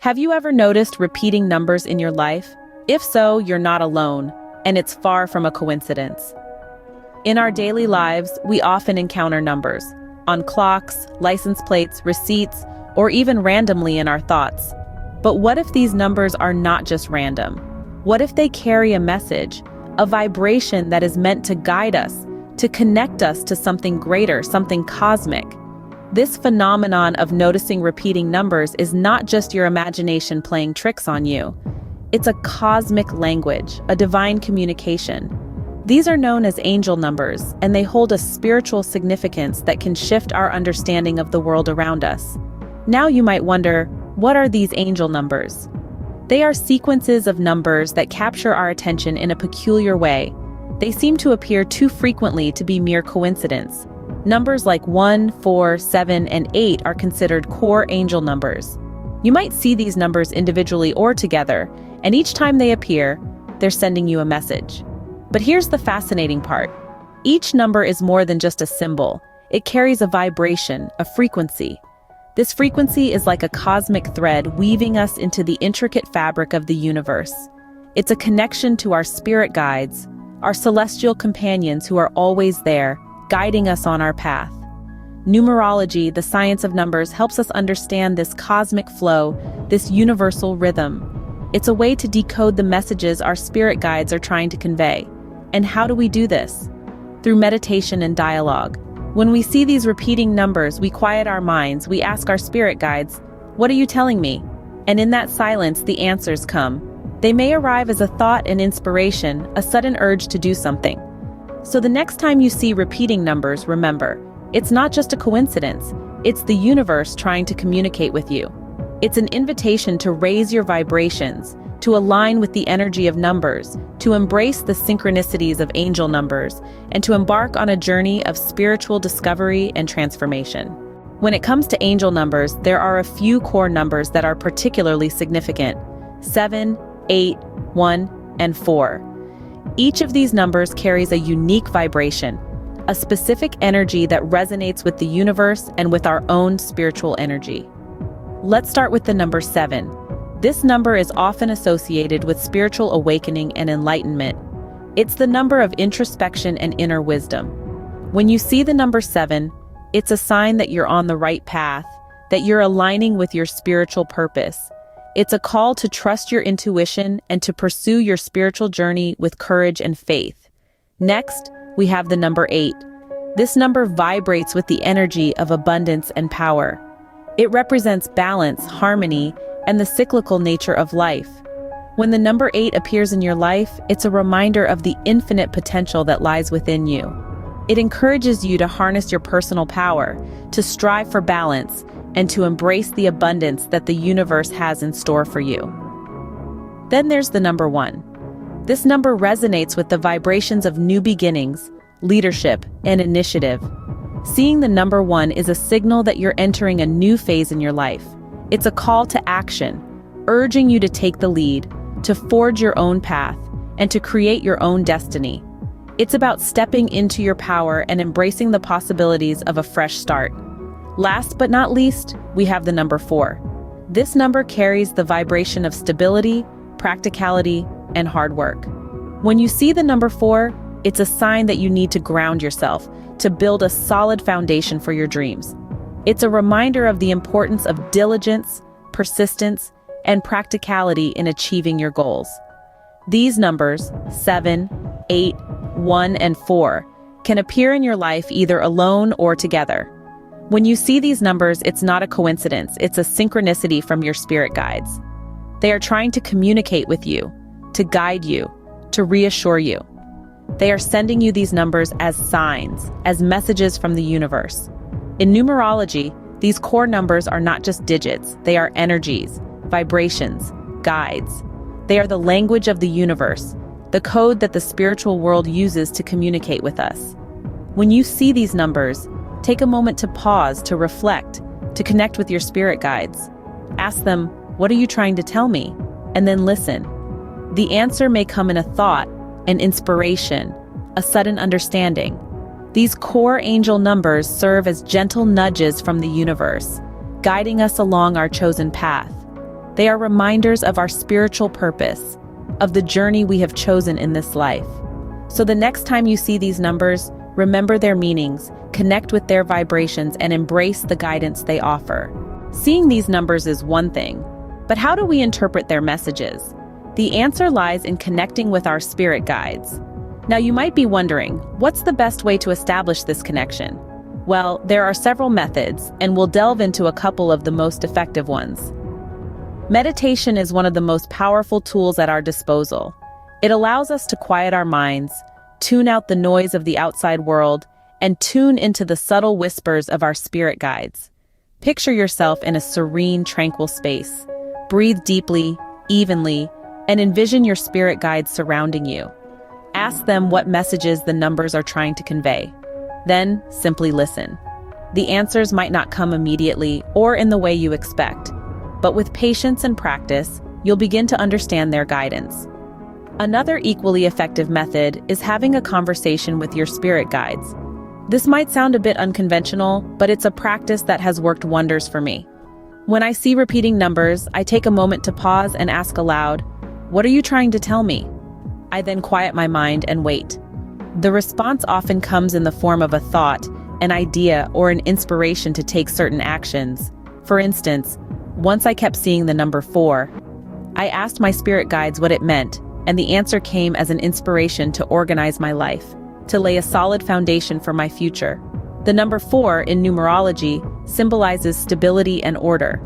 Have you ever noticed repeating numbers in your life? If so, you're not alone, and it's far from a coincidence. In our daily lives, we often encounter numbers on clocks, license plates, receipts, or even randomly in our thoughts. But what if these numbers are not just random? What if they carry a message, a vibration that is meant to guide us, to connect us to something greater, something cosmic? This phenomenon of noticing repeating numbers is not just your imagination playing tricks on you. It's a cosmic language, a divine communication. These are known as angel numbers, and they hold a spiritual significance that can shift our understanding of the world around us. Now you might wonder, what are these angel numbers? They are sequences of numbers that capture our attention in a peculiar way. They seem to appear too frequently to be mere coincidence. Numbers like 1, 4, 7, and 8 are considered core angel numbers. You might see these numbers individually or together, and each time they appear, they're sending you a message. But here's the fascinating part. Each number is more than just a symbol. It carries a vibration, a frequency. This frequency is like a cosmic thread weaving us into the intricate fabric of the universe. It's a connection to our spirit guides, our celestial companions who are always there, guiding us on our path. Numerology, the science of numbers, helps us understand this cosmic flow, this universal rhythm. It's a way to decode the messages our spirit guides are trying to convey. And how do we do this? Through meditation and dialogue. When we see these repeating numbers, we quiet our minds, we ask our spirit guides, "What are you telling me?" And in that silence, the answers come. They may arrive as a thought and inspiration, a sudden urge to do something. So the next time you see repeating numbers, remember, it's not just a coincidence, it's the universe trying to communicate with you. It's an invitation to raise your vibrations, to align with the energy of numbers, to embrace the synchronicities of angel numbers, and to embark on a journey of spiritual discovery and transformation. When it comes to angel numbers, there are a few core numbers that are particularly significant: 7, 8, 1, and 4. Each of these numbers carries a unique vibration, a specific energy that resonates with the universe and with our own spiritual energy. Let's start with the number 7. This number is often associated with spiritual awakening and enlightenment. It's the number of introspection and inner wisdom. When you see the number 7, it's a sign that you're on the right path, that you're aligning with your spiritual purpose. It's a call to trust your intuition and to pursue your spiritual journey with courage and faith. Next, we have the number 8. This number vibrates with the energy of abundance and power. It represents balance, harmony, and the cyclical nature of life. When the number 8 appears in your life, it's a reminder of the infinite potential that lies within you. It encourages you to harness your personal power, to strive for balance, and to embrace the abundance that the universe has in store for you. Then there's the number 1. This number resonates with the vibrations of new beginnings, leadership, and initiative. Seeing the number 1 is a signal that you're entering a new phase in your life. It's a call to action, urging you to take the lead, to forge your own path, and to create your own destiny. It's about stepping into your power and embracing the possibilities of a fresh start. Last but not least, we have the number 4. This number carries the vibration of stability, practicality, and hard work. When you see the number 4, it's a sign that you need to ground yourself, to build a solid foundation for your dreams. It's a reminder of the importance of diligence, persistence, and practicality in achieving your goals. These numbers, 7, 8, 1, and 4, can appear in your life either alone or together. When you see these numbers, it's not a coincidence, it's a synchronicity from your spirit guides. They are trying to communicate with you, to guide you, to reassure you. They are sending you these numbers as signs, as messages from the universe. In numerology, these core numbers are not just digits, they are energies, vibrations, guides. They are the language of the universe, the code that the spiritual world uses to communicate with us. When you see these numbers, take a moment to pause, to reflect, to connect with your spirit guides. Ask them, "What are you trying to tell me?" And then listen. The answer may come in a thought, an inspiration, a sudden understanding. These core angel numbers serve as gentle nudges from the universe, guiding us along our chosen path. They are reminders of our spiritual purpose, of the journey we have chosen in this life. So the next time you see these numbers, remember their meanings, connect with their vibrations, and embrace the guidance they offer. Seeing these numbers is one thing, but how do we interpret their messages? The answer lies in connecting with our spirit guides. Now you might be wondering, what's the best way to establish this connection? Well, there are several methods, and we'll delve into a couple of the most effective ones. Meditation is one of the most powerful tools at our disposal. It allows us to quiet our minds, tune out the noise of the outside world, and tune into the subtle whispers of our spirit guides. Picture yourself in a serene, tranquil space. Breathe deeply, evenly, and envision your spirit guides surrounding you. Ask them what messages the numbers are trying to convey. Then, simply listen. The answers might not come immediately or in the way you expect, but with patience and practice, you'll begin to understand their guidance. Another equally effective method is having a conversation with your spirit guides. This might sound a bit unconventional, but it's a practice that has worked wonders for me. When I see repeating numbers, I take a moment to pause and ask aloud, "What are you trying to tell me?" I then quiet my mind and wait. The response often comes in the form of a thought, an idea, or an inspiration to take certain actions. For instance, once I kept seeing the number 4. I asked my spirit guides what it meant, and the answer came as an inspiration to organize my life, to lay a solid foundation for my future. The number 4 in numerology symbolizes stability and order.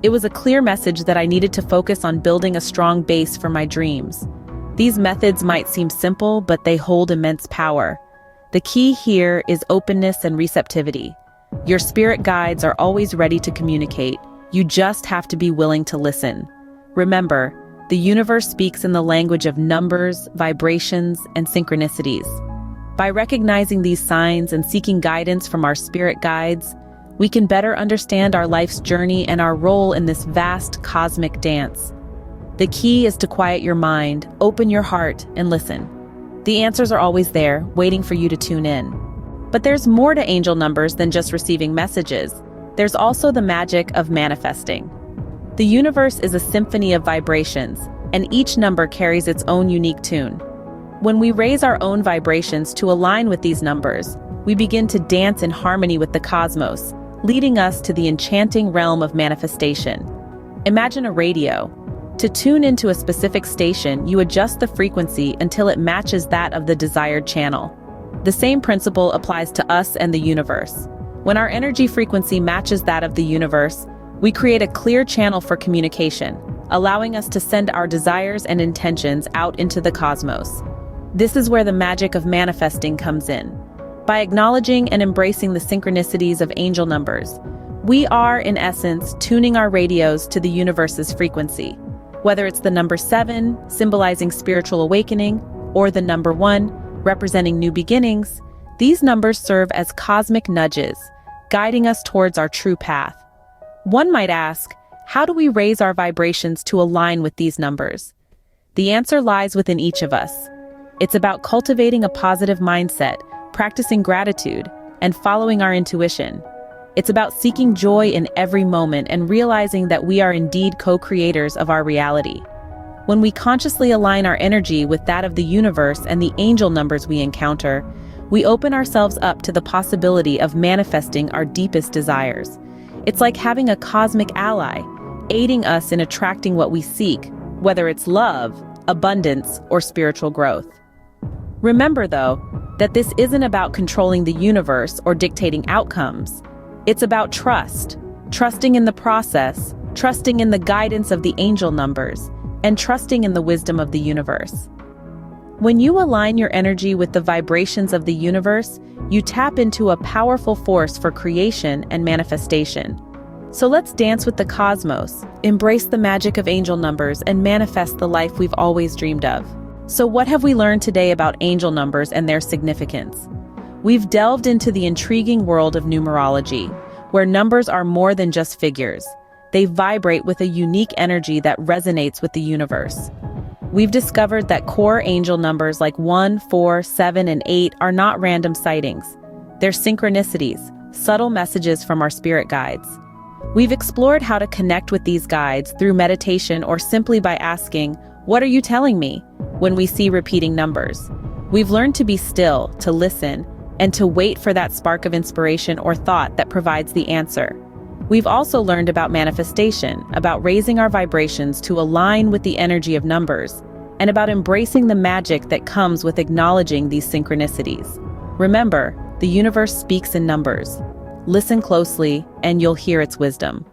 It was a clear message that I needed to focus on building a strong base for my dreams. These methods might seem simple, but they hold immense power. The key here is openness and receptivity. Your spirit guides are always ready to communicate. You just have to be willing to listen. Remember, the universe speaks in the language of numbers, vibrations, and synchronicities. By recognizing these signs and seeking guidance from our spirit guides, we can better understand our life's journey and our role in this vast cosmic dance. The key is to quiet your mind, open your heart, and listen. The answers are always there, waiting for you to tune in. But there's more to angel numbers than just receiving messages. There's also the magic of manifesting. The universe is a symphony of vibrations, and each number carries its own unique tune. When we raise our own vibrations to align with these numbers, we begin to dance in harmony with the cosmos, leading us to the enchanting realm of manifestation. Imagine a radio. To tune into a specific station, you adjust the frequency until it matches that of the desired channel. The same principle applies to us and the universe. When our energy frequency matches that of the universe, we create a clear channel for communication, allowing us to send our desires and intentions out into the cosmos. This is where the magic of manifesting comes in. By acknowledging and embracing the synchronicities of angel numbers, we are, in essence, tuning our radios to the universe's frequency. Whether it's the number 7, symbolizing spiritual awakening, or the number 1, representing new beginnings, these numbers serve as cosmic nudges, guiding us towards our true path. One might ask, how do we raise our vibrations to align with these numbers? The answer lies within each of us. It's about cultivating a positive mindset, practicing gratitude, and following our intuition. It's about seeking joy in every moment and realizing that we are indeed co-creators of our reality. When we consciously align our energy with that of the universe and the angel numbers we encounter, we open ourselves up to the possibility of manifesting our deepest desires. It's like having a cosmic ally, aiding us in attracting what we seek, whether it's love, abundance, or spiritual growth. Remember, though, that this isn't about controlling the universe or dictating outcomes. It's about trust, trusting in the process, trusting in the guidance of the angel numbers, and trusting in the wisdom of the universe. When you align your energy with the vibrations of the universe, you tap into a powerful force for creation and manifestation. So let's dance with the cosmos, embrace the magic of angel numbers, and manifest the life we've always dreamed of. So what have we learned today about angel numbers and their significance? We've delved into the intriguing world of numerology, where numbers are more than just figures. They vibrate with a unique energy that resonates with the universe. We've discovered that core angel numbers like 1, 4, 7, and 8 are not random sightings. They're synchronicities, subtle messages from our spirit guides. We've explored how to connect with these guides through meditation or simply by asking, "What are you telling me?" when we see repeating numbers. We've learned to be still, to listen, and to wait for that spark of inspiration or thought that provides the answer. We've also learned about manifestation, about raising our vibrations to align with the energy of numbers, and about embracing the magic that comes with acknowledging these synchronicities. Remember, the universe speaks in numbers. Listen closely, and you'll hear its wisdom.